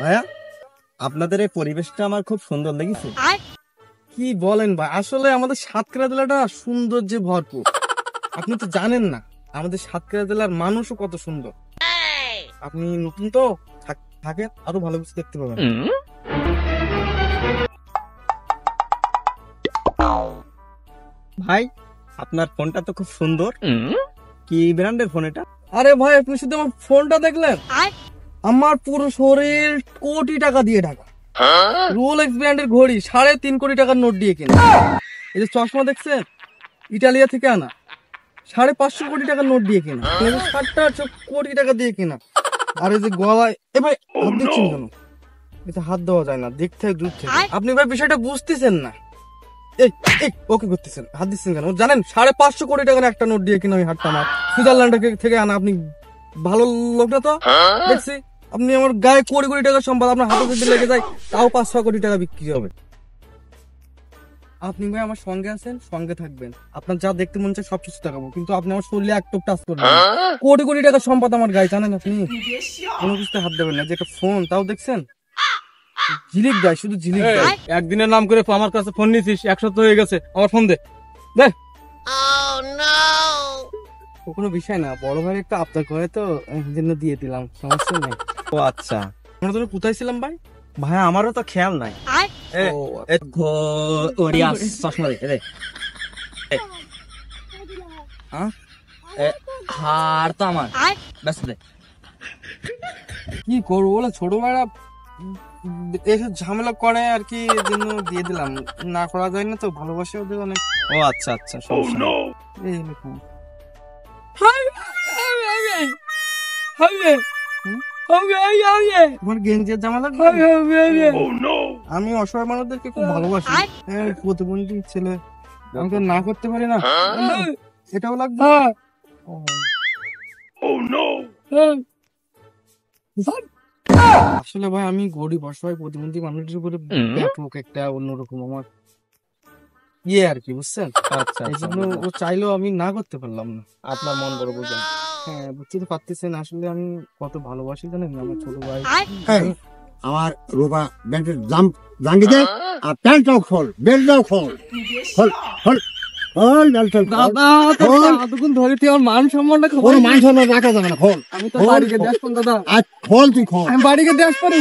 ভাইয়া আপনাদের এই পরিবেশটা আমার খুব সুন্দর লেগেছে। কি বলেন ভাই, আসলে আমাদের সাতক্ষীরা জেলাটা সৌন্দর্যে ভরপুর। আপনি তো জানেন না আমাদের সাতক্ষীরা জেলার মানুষও কত সুন্দর। আপনি নতুন তো থাকেন, আরো ভালো কিছু দেখতে পাবেন। ভাই আপনার ফোনটা তো খুব সুন্দর, কি ব্র্যান্ডের ফোন এটা? আরে ভাই আপনি শুধু আমার ফোনটা দেখলেন, আমার পুরো শরীর কোটি টাকা দিয়ে ঢাকা। রোলেক্স ব্র্যান্ডের ঘড়ি 3.5 কোটি টাকার নোট দিয়ে কেনা। এই যে চশমা দেখছেন, ইটালিয়া থেকে আনা, 550 কোটি টাকার নোট দিয়ে কেনা। 7.5 কোটি টাকা দিয়ে কেনা। আর এই যে গলায়, এ ভাই হাত দিচ্ছেন কেন? এটা হাত দেওয়া যায় না, দেখতে হয় দূর থেকে। আপনি ভাই বিষয়টা বুঝতেছেন না। ওকে করতেছেন, হাত দিচ্ছেন কেন? জানেন 550 কোটি টাকার একটা নোট দিয়ে কিনা আমি হাতটা আমার সুইজারল্যান্ড থেকে আনা। আপনি ভালো লোকটা তো দেখছি, আপনি আমার গায়ে কোটি কোটি টাকার সম্পদ আপনার হাতে যদি লেগে যায় তাও 5-6 কোটি টাকা বিক্রি হবে। আপনি ভাই আমার সঙ্গে আছেন, সঙ্গে থাকবেন, আপনার যা দেখতে মন চায় সবকিছু দেখাবো, কিন্তু আপনি আমার শরীরে এক টোপ টাচ করবেন। কোটি কোটি টাকার সম্পদ আমার গায়ে, জানেন আপনি? কোনো কিছুতে হাত দেবেন না। যে একটা ফোন, তাও দেখছেন ঝিলিক দেয়, শুধু ঝিলিক দেয়। একদিনের নাম করে আমার কাছে ফোন নিছিস, 1 সপ্তাহ হয়ে গেছে, আমার ফোন দে। কোনো বিষয় না, বড় ভাই একটা আবদার করে তো এই জন্য দিয়ে দিলাম, সমস্যা নাই। ও আচ্ছা, আমরা তোরা কোথায় ছিলাম ভাই? ভাই আমারও তো খেয়াল নাই। হার তো আমার ব্যস্ত দে। কি করবো বলে, ছোট ভাইরা এসব ঝামেলা করে আর কি, এর জন্য দিয়ে দিলাম। না করা যায় না তো, ভালোবাসা ওদের অনেক। ও আচ্ছা আচ্ছা, সমস্যা নেই। এই দেখুন গেঞ্জের জামা লাগবে। আমি অসহায় মানুষদেরকে খুব ভালোবাসি। প্রতিবন্ধী ছেলে, আমি তো না করতে পারি না। এটাও লাগবে। আসলে ভাই আমি গরিব, অসহায় প্রতিবন্ধী মানুষের উপরে ব্যাপক একটা অন্যরকম আমার ইয়ে আর কি, বুঝছেন? আচ্ছা, এই জন্য ও চাইলেও আমি না করতে পারলাম না। আপনার মন বড় বোঝেন। হ্যাঁ, বুঝতে তো পারতেছেন আসলে আমি কত ভালোবাসি, জানেন আমার ছোট ভাই। আমার রূপা ব্যান্ডের জাঙ্গি দে, আর প্যান্টটাও খোল, বেল্টটাও খোল, খোল খোল খোল বেল্টটাও খোল। দাদা এতক্ষণ ধরে তুই আমার মান সম্মানটা কোনো মান সম্মান রাখা যাবে না, খোল। আমি তো বাড়িকে দেশ দাদা, আর খোল, তুই খোল, আমি বাড়িকে দেশ পারি।